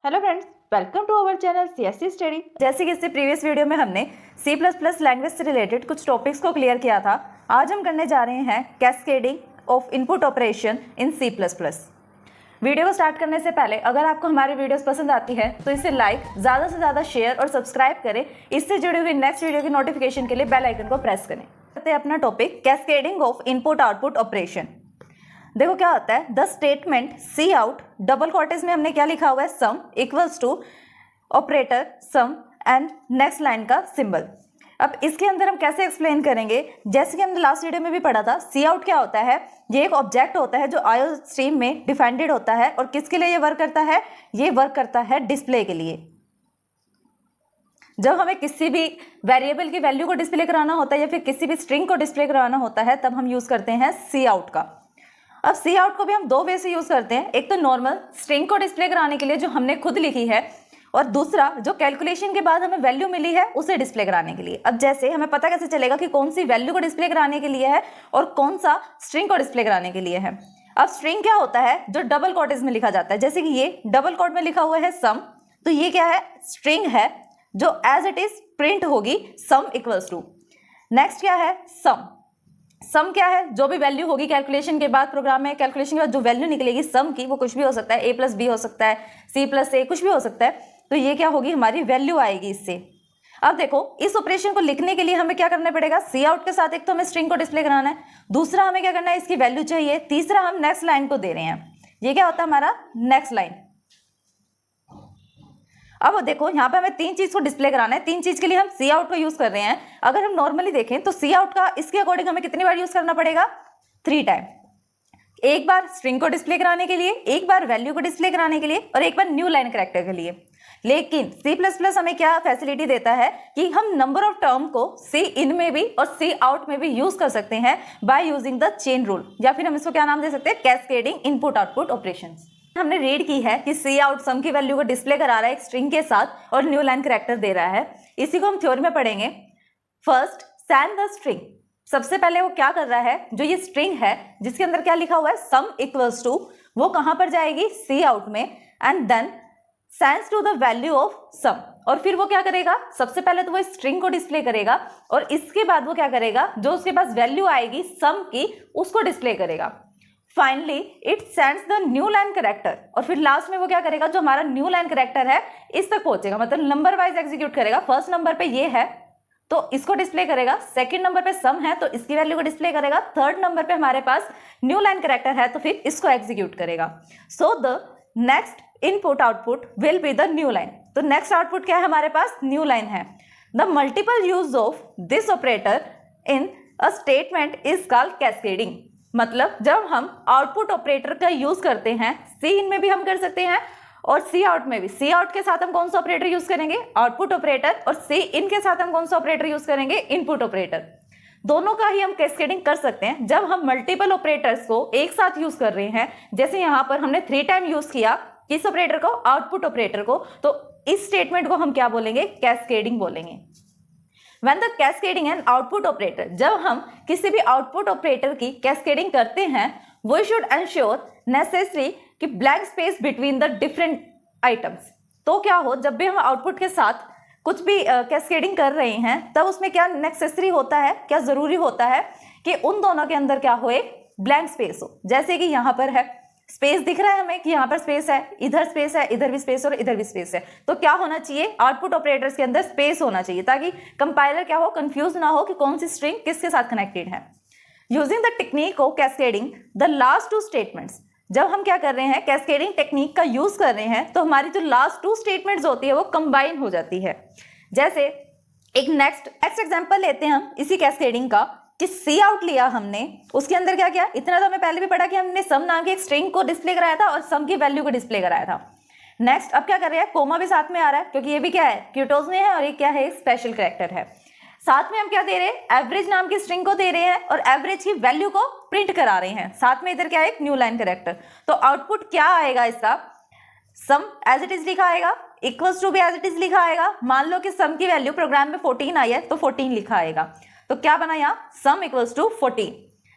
Hello friends, welcome to our channel CSC study. जैसे कि इससे प्रीवियस वीडियो में हमने C++ लैंग्वेज से रिलेटेड कुछ टॉपिक्स को क्लियर किया था, आज हम करने जा रहे हैं cascading of input operation in C++। Video को स्टार्ट करने से पहले अगर आपको हमारी वीडियोस पसंद आती है तो इसे लाइक, ज़्यादा से ज़्यादा शेयर और सब्सक्राइब करें। इससे जुड़ी हुई नेक्स्ट वीडियो की नोटिफिकेशन के लिए बेल आइकन को प्रेस करें। करते हैं अपना topic cascading of input output operation. देखो क्या होता है, the statement C out double quotes में हमने क्या लिखा हुआ है, sum equals to operator sum and next line का सिंबल। अब इसके अंदर हम कैसे एक्सप्लेन करेंगे, जैसे कि हमने लास्ट वीडियो में भी पढ़ा था, सी आउट क्या होता है, ये एक ऑब्जेक्ट होता है जो आईओ स्ट्रीम में डिफाइंड होता है और किसके लिए ये वर्क करता है, ये वर्क करता है डिस्प्ले के लिए। जब हमें किसी भी वेरिएबल की वैल्यू को डिस्प्ले कराना होता है या फिर किसी भी स्ट्रिंग को डिस्प्ले कराना होता है तब हम यूज करते हैं सी आउट का। अब सी आउट को भी हम दो वे से यूज करते हैं, एक तो नॉर्मल स्ट्रिंग को डिस्प्ले कराने के लिए जो हमने खुद लिखी है, और दूसरा जो कैलकुलेशन के बाद हमें वैल्यू मिली है उसे डिस्प्ले कराने के लिए। अब जैसे हमें पता कैसे चलेगा कि कौन सी वैल्यू को डिस्प्ले कराने के लिए है और कौन सा स्ट्रिंग को डिस्प्ले कराने के लिए है। अब स्ट्रिंग क्या होता है, जो डबल क्वोटेज में लिखा जाता है, जैसे कि ये डबल क्वोट में लिखा हुआ है सम, तो ये क्या है, स्ट्रिंग है जो एज इट इज प्रिंट होगी सम इक्वल्स टू। नेक्स्ट क्या है, सम क्या है, जो भी वैल्यू होगी कैलकुलेशन के बाद, प्रोग्राम में कैलकुलेशन के बाद जो वैल्यू निकलेगी सम की, वो कुछ भी हो सकता है, a+b हो सकता है, c+a कुछ भी हो सकता है, तो ये क्या होगी, हमारी वैल्यू आएगी इससे। अब देखो इस ऑपरेशन को लिखने के लिए हमें क्या करना पड़ेगा, सी आउट के साथ एक तो हमें स्ट्रिंग को डिस्प्ले कराना है, दूसरा हमें क्या करना है, इसकी वैल्यू चाहिए, तीसरा हम नेक्स्ट लाइन को दे रहे हैं, ये क्या होता है हमारा नेक्स्ट लाइन। अब देखो यहाँ पे हमें तीन चीज को डिस्प्ले कराना है, तीन चीज के लिए हम सी आउट को यूज कर रहे हैं। अगर हम नॉर्मली देखें तो सी आउट का इसके अकॉर्डिंग हमें कितनी बार यूज करना पड़ेगा, 3 टाइम। एक बार स्ट्रिंग को डिस्प्ले कराने के लिए, एक बार वैल्यू को डिस्प्ले कराने के लिए और एक बार न्यू लाइन कैरेक्टर के लिए। लेकिन C++ हमें क्या फैसिलिटी देता है कि हम नंबर ऑफ टर्म को सी इन में भी और सी आउट में भी यूज कर सकते हैं by using the chain rule, या फिर हम इसको क्या नाम दे सकते हैं, कैस्केडिंग इनपुट आउटपुट ऑपरेशंस। हमने रीड की है कि सी आउट सम की वैल्यू को डिस्प्ले करा रहा है एक स्ट्रिंग के साथ और न्यू लाइन कैरेक्टर दे रहा है। इसी को हम थ्योरी में पढ़ेंगे। फर्स्ट सेंड द स्ट्रिंग, सबसे पहले वो क्या कर रहा है, जो ये स्ट्रिंग है जिसके अंदर क्या लिखा हुआ है सम इक्वल्स टू, वो कहां पर जाएगी, सी आउट में, and then sends to the value of sum. और फिर वो क्या करेगा, सबसे पहले तो वो स्ट्रिंग को डिस्प्ले करेगा और इसके बाद वो क्या करेगा, जो उसके पास वैल्यू आएगी सम की उसको डिस्प्ले करेगा। Finally it sends the new line character, और फिर लास्ट में वो क्या करेगा, जो हमारा न्यू लाइन कैरेक्टर है इस तक पहुंचेगा, मतलब नंबर वाइज एग्जीक्यूट करेगा। फर्स्ट नंबर पे ये है तो इसको डिस्प्ले करेगा, सेकंड नंबर पे सम है तो इसकी वैल्यू को डिस्प्ले करेगा, थर्ड नंबर पे हमारे पास न्यू लाइन कैरेक्टर है तो फिर इसको एग्जीक्यूट करेगा। So the next input output will be the new line. तो नेक्स्ट आउटपुट क्या है हमारे पास, न्यू लाइन है। The multiple use of this operator in a statement is called cascading. मतलब जब हम आउटपुट ऑपरेटर का यूज करते हैं, सी इन में भी हम कर सकते हैं और सी आउट में भी। सी आउट के साथ हम कौन सा ऑपरेटर यूज करेंगे, आउटपुट ऑपरेटर, और सी इन के साथ हम कौन सा ऑपरेटर यूज करेंगे, इनपुट ऑपरेटर। दोनों का ही हम कैस्केडिंग कर सकते हैं जब हम मल्टीपल ऑपरेटर्स को एक साथ यूज कर रहे हैं। जैसे यहाँ पर हमने 3 टाइम यूज किया किस ऑपरेटर को, आउटपुट ऑपरेटर को, तो इस स्टेटमेंट को हम क्या बोलेंगे, कैस्केडिंग बोलेंगे। When the cascading and output operator, जब हम किसी भी आउटपुट ऑपरेटर की कैस्केडिंग करते हैं, we should ensure necessary कि blank space between the different items। तो क्या हो, जब भी हम आउटपुट के साथ कुछ भी कैस्केडिंग कर रहे हैं तब उसमें क्या नेसेसरी होता है, क्या जरूरी होता है कि उन दोनों के अंदर क्या हो, एक ब्लैंक स्पेस हो। जैसे कि यहाँ पर है, स्पेस दिख रहा है हमें कि यहाँ पर स्पेस है, इधर स्पेस है, इधर भी स्पेस और इधर भी स्पेस है, तो क्या होना चाहिए, आउटपुट ऑपरेटर्स के अंदर स्पेस होना चाहिए ताकि कंपाइलर क्या हो, कंफ्यूज ना हो कि कौन सी स्ट्रिंग किसके साथ कनेक्टेड है। Using the technique of cascading the last 2 statements, जब हम क्या कर रहे हैं, कैस्केडिंग टेक्निक का यूज कर रहे हैं तो हमारी जो लास्ट 2 स्टेटमेंट्स होती है वो कंबाइन हो जाती है। जैसे एक नेक्स्ट एग्जाम्पल लेते हैं हम इसी कैस्केडिंग का, कि सी आउट लिया हमने, उसके अंदर क्या किया, इतना तो हमें पहले भी पढ़ा कि हमने सम नाम की एक स्ट्रिंग को डिस्प्ले कराया था और सम की वैल्यू को डिस्प्ले कराया था। नेक्स्ट अब क्या कर रहे हैं, कोमा भी साथ में आ रहा है क्योंकि ये भी क्या है, क्यूटोज में है और ये क्या है, एक स्पेशल कैरेक्टर है। साथ में हम क्या दे रहे हैं, एवरेज नाम की स्ट्रिंग को दे रहे हैं और एवरेज की वैल्यू को प्रिंट करा रहे हैं। साथ में इधर क्या है, एक न्यू लाइन कैरेक्टर। तो आउटपुट क्या आएगा इसका, सम एज इट इज लिखा आएगा, इक्वल्स टू भी एज इट इज लिखा आएगा। मान लो कि सम की वैल्यू प्रोग्राम में 14 आई है तो 14 लिखा आएगा, तो क्या बना यहाँ, सम इक्वल्स टू 14।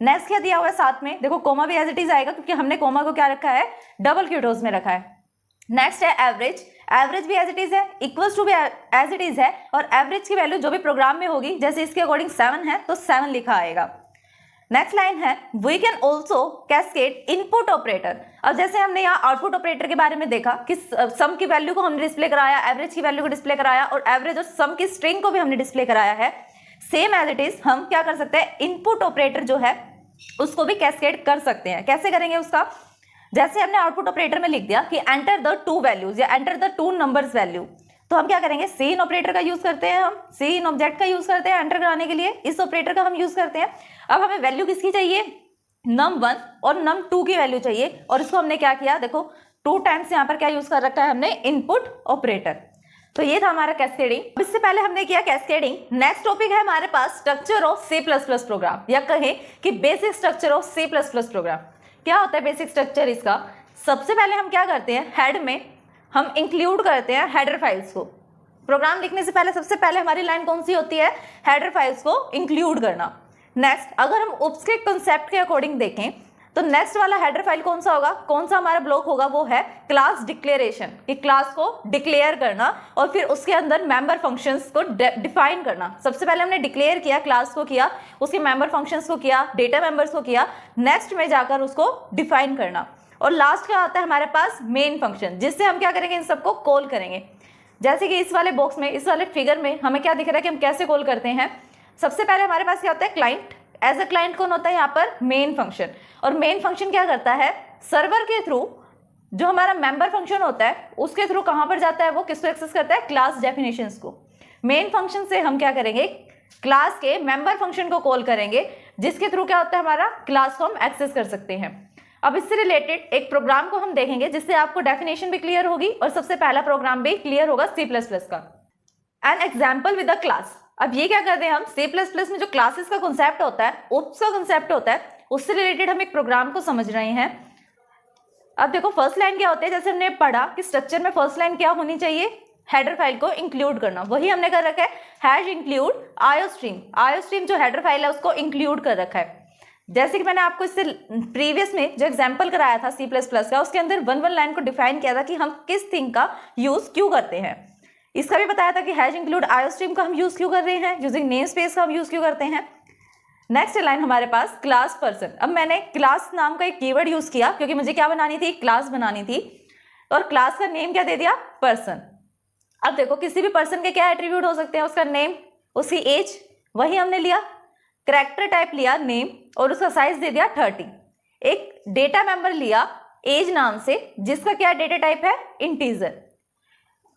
नेक्स्ट क्या दिया हुआ है साथ में, देखो कोमा भी एज इट इज आएगा क्योंकि हमने कोमा को क्या रखा है, डबल क्यूटोज में रखा है। नेक्स्ट है एवरेज। एवरेज भी एज इट इज है, इक्वल्स टू भी एज इट इज है, और एवरेज की वैल्यू जो भी प्रोग्राम में होगी, जैसे इसके अकॉर्डिंग 7 है तो 7 लिखा आएगा। नेक्स्ट लाइन है we can also cascade input operator. अब जैसे हमने यहाँ आउटपुट ऑपरेटर के बारे में देखा कि सम की वैल्यू को हमने डिस्प्ले कराया, एवरेज की वैल्यू को डिस्प्ले कराया, और एवरेज और सम की स्ट्रिंग को भी हमने डिस्प्ले कराया है। सेम एज इट इज हम क्या कर सकते हैं, इनपुट ऑपरेटर जो है उसको भी कैस्केड कर सकते हैं। कैसे करेंगे उसका, जैसे हमने आउटपुट ऑपरेटर में लिख दिया कि एंटर द 2 वैल्यूज या एंटर द 2 नंबर्स वैल्यू, तो हम क्या करेंगे, सी इन ऑपरेटर का यूज करते हैं, हम सी इन ऑब्जेक्ट का यूज करते हैं एंटर कराने के लिए, इस ऑपरेटर का हम यूज करते हैं। अब हमें वैल्यू किसकी चाहिए, num1 और num2 की वैल्यू चाहिए, और इसको हमने क्या किया, देखो 2 टाइम्स यहाँ पर क्या यूज कर रखा है हमने, इनपुट ऑपरेटर। तो ये था हमारा कैस्केडिंग। इससे पहले हमने किया कैस्केडिंग। नेक्स्ट टॉपिक है हमारे पास structure of C plus plus program, या कहें कि basic structure of C plus plus program. क्या होता है बेसिक स्ट्रक्चर इसका, सबसे पहले हम क्या करते हैं, हेड में हम इंक्लूड करते हैं हेडर फाइल्स को। प्रोग्राम लिखने से पहले सबसे पहले हमारी लाइन कौन सी होती है, हेडर फाइल्स को इंक्लूड करना। नेक्स्ट अगर हम उप्स के कंसेप्ट के अकॉर्डिंग देखें तो नेक्स्ट वाला हेडर फाइल कौन सा होगा, कौन सा हमारा ब्लॉक होगा, वो है क्लास डिक्लेरेशन, कि क्लास को डिक्लेयर करना और फिर उसके अंदर मेंबर फंक्शंस को डिफाइन करना। सबसे पहले हमने डिक्लेयर किया, क्लास को किया, उसके मेंबर फंक्शंस को किया, डेटा मेंबर्स को किया, नेक्स्ट में जाकर उसको डिफाइन करना, और लास्ट क्या आता है हमारे पास, मेन फंक्शन, जिससे हम क्या करेंगे, इन सबको कॉल करेंगे। जैसे कि इस वाले बॉक्स में, इस वाले फिगर में हमें क्या दिख रहा है कि हम कैसे कॉल करते हैं। सबसे पहले हमारे पास क्या होता है, क्लाइंट। एज अ क्लाइंट कौन होता है यहाँ पर, मेन फंक्शन। और मेन फंक्शन क्या करता है, सर्वर के थ्रू जो हमारा मेंबर फंक्शन होता है उसके थ्रू कहाँ पर जाता है, वो किसको एक्सेस करता है, क्लास डेफिनेशंस को। मेन फंक्शन से हम क्या करेंगे, क्लास के मेंबर फंक्शन को कॉल करेंगे, जिसके थ्रू क्या होता है, हमारा क्लास को हम एक्सेस कर सकते हैं। अब इससे रिलेटेड एक प्रोग्राम को हम देखेंगे जिससे आपको डेफिनेशन भी क्लियर होगी और सबसे पहला प्रोग्राम भी क्लियर होगा C++ का। An example with a class. अब ये क्या करते हैं हम, C++ में जो क्लासेस का कंसेप्ट होता है, उप्स का कंसेप्ट होता है, उससे रिलेटेड हम एक प्रोग्राम को समझ रहे हैं। अब देखो फर्स्ट लाइन क्या होती है, जैसे हमने पढ़ा कि स्ट्रक्चर में फर्स्ट लाइन क्या होनी चाहिए, हेडर फाइल को इंक्लूड करना, वही हमने कर रखा है, हैश इंक्लूड आयोस्ट्रीम। आयोस्ट्रीम जो हेडर फाइल है उसको इंक्लूड कर रखा है। जैसे कि मैंने आपको इससे प्रीवियस में जो एग्जांपल कराया था C++ का, उसके अंदर 1 लाइन को डिफाइन किया था कि हम किस थिंग का यूज क्यों करते हैं। इसका भी बताया था कि हैश इंक्लूड आयोस्ट्रीम का हम यूज क्यों कर रहे हैं, यूजिंग नेम स्पेस का हम यूज क्यों करते हैं। नेक्स्ट लाइन हमारे पास क्लास पर्सन। अब मैंने क्लास नाम का एक कीवर्ड यूज किया क्योंकि मुझे क्या बनानी थी, क्लास बनानी थी, और क्लास का नेम क्या दे दिया, पर्सन। अब देखो किसी भी पर्सन के क्या एट्रीब्यूट हो सकते हैं, उसका नेम, उसकी एज, वही हमने लिया, कैरेक्टर टाइप लिया नेम, और उसका साइज दे दिया 30। एक डेटा मेंबर लिया एज नाम से, जिसका क्या डेटा टाइप है, इंटीजर।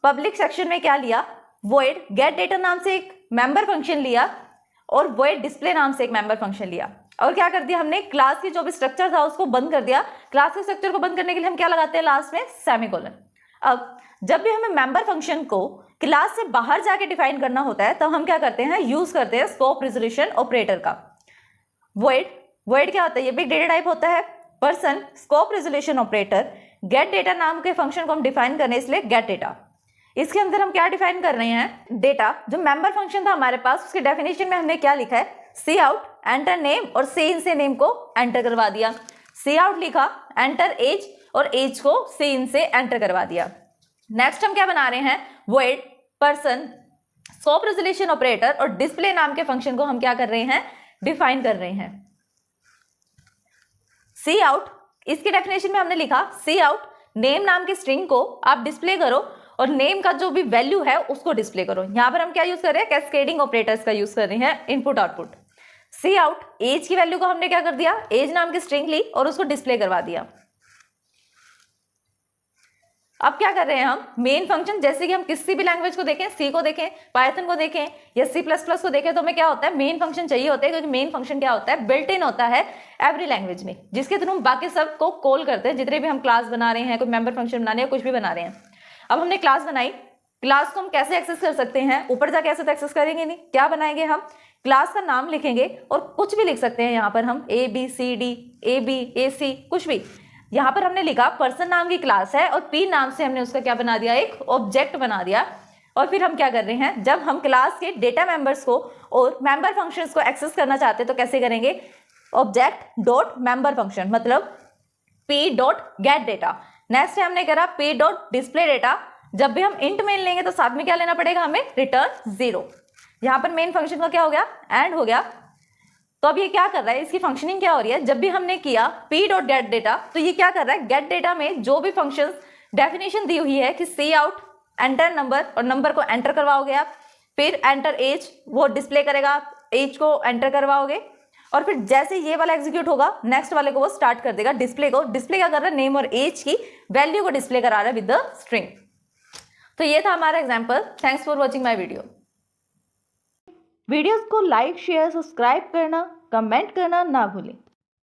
पब्लिक सेक्शन में क्या लिया, void गेट डेटा नाम से एक मेंबर फंक्शन लिया, और void डिस्प्ले नाम से एक मेंबर फंक्शन लिया, और क्या कर दिया हमने, क्लास की जो भी स्ट्रक्चर था उसको बंद कर दिया। क्लास के स्ट्रक्चर को बंद करने के लिए हम क्या लगाते हैं, लास्ट में सेमीकोलन। अब जब भी हमें मेंबर फंक्शन को क्लास से बाहर जाके डिफाइन करना होता है तब हम क्या करते हैं, यूज करते हैं स्कोप रिजोल्यूशन ऑपरेटर का। void क्या होता है, ये भी डेटा टाइप होता है, person scope resolution operator, gate data नाम के फंक्शन को हम डिफाइन करने, इसलिए गेट डेटा। इसके अंदर हम क्या डिफाइन कर रहे हैं, डेटा। जो मेंबर फंक्शन था हमारे पास उसके डेफिनेशन में हमने क्या लिखा है, सी आउट एंटर नेम, और सी इन से नेम को एंटर करवा दिया। सी आउट लिखा, एंटर एज, और एज को सी इन से एंटर करवा दिया। नेक्स्ट हम क्या बना रहे हैं, void person scope resolution operator और डिस्प्ले नाम के फंक्शन को हम क्या कर रहे हैं, डिफाइन कर रहे हैं। सी आउट, इसके डेफिनेशन में हमने लिखा सी आउट नेम नाम की स्ट्रिंग को आप डिस्प्ले करो और नेम का जो भी वैल्यू है उसको डिस्प्ले करो। यहां पर हम क्या यूज कर रहे हैं, कैस्केडिंग ऑपरेटर्स का यूज कर रहे हैं, इनपुट आउटपुट। सी आउट एज की वैल्यू को हमने क्या कर दिया, एज नाम की स्ट्रिंग ली और उसको डिस्प्ले करवा दिया। अब क्या कर रहे हैं हम, मेन फंक्शन, जैसे कि हम किसी भी लैंग्वेज को देखें, सी को देखें, पाइथन को देखें या C++ को देखें, तो हमें क्या होता है, मेन फंक्शन चाहिए होता है, क्योंकि मेन फंक्शन क्या होता है, बिल्ट इन होता है एवरी लैंग्वेज में, जिसके थ्रू हम बाकी सब को कॉल करते हैं, जितने भी हम क्लास बना रहे हैं, कोई मेंबर फंक्शन बना रहे हैं, कुछ भी बना रहे हैं। अब हमने क्लास बनाई, क्लास को हम कैसे एक्सेस कर सकते हैं, ऊपर जाके ऐसे तो एक्सेस करेंगे नहीं, क्या बनाएंगे हम, क्लास का नाम लिखेंगे और कुछ भी लिख सकते हैं। यहाँ पर हम ABCD AB AC कुछ भी, यहाँ पर हमने लिखा पर्सन नाम की क्लास है और P नाम से हमने उसका क्या बना दिया, एक ऑब्जेक्ट बना दिया। और फिर हम क्या कर रहे हैं, जब हम क्लास के डेटा मेंबर्स को और मेंबर फंक्शंस को एक्सेस करना चाहते हैं तो कैसे करेंगे, ऑब्जेक्ट डॉट मेंबर फंक्शन, मतलब P dot gate data. Next है हमने करा पे डॉट डिस्प्ले डेटा। जब भी हम इंट मेन लेंगे तो साथ में क्या लेना पड़ेगा हमें, रिटर्न 0। यहाँ पर मेन फंक्शन का क्या हो गया, एंड हो गया। तो अब ये क्या कर रहा है, इसकी फंक्शनिंग क्या हो रही है, जब भी हमने किया p डॉट गेट डेटा तो ये क्या कर रहा है, गेट डेटा में जो भी फंक्शंस डेफिनेशन दी हुई है कि सी आउट एंटर नंबर, और नंबर को एंटर करवाओगे आप, फिर एंटर एज वो डिस्प्ले करेगा, एज को एंटर करवाओगे, और फिर जैसे ये वाला एग्जीक्यूट होगा नेक्स्ट वाले को वो स्टार्ट कर देगा डिस्प्ले को। डिस्प्ले क्या कर रहा है, नेम और एज की वैल्यू को डिस्प्ले करा रहा है विद द स्ट्रिंग। तो ये था हमारा example. Thanks for watching my video. Videos को लाइक शेयर सब्सक्राइब करना कमेंट करना ना भूलें।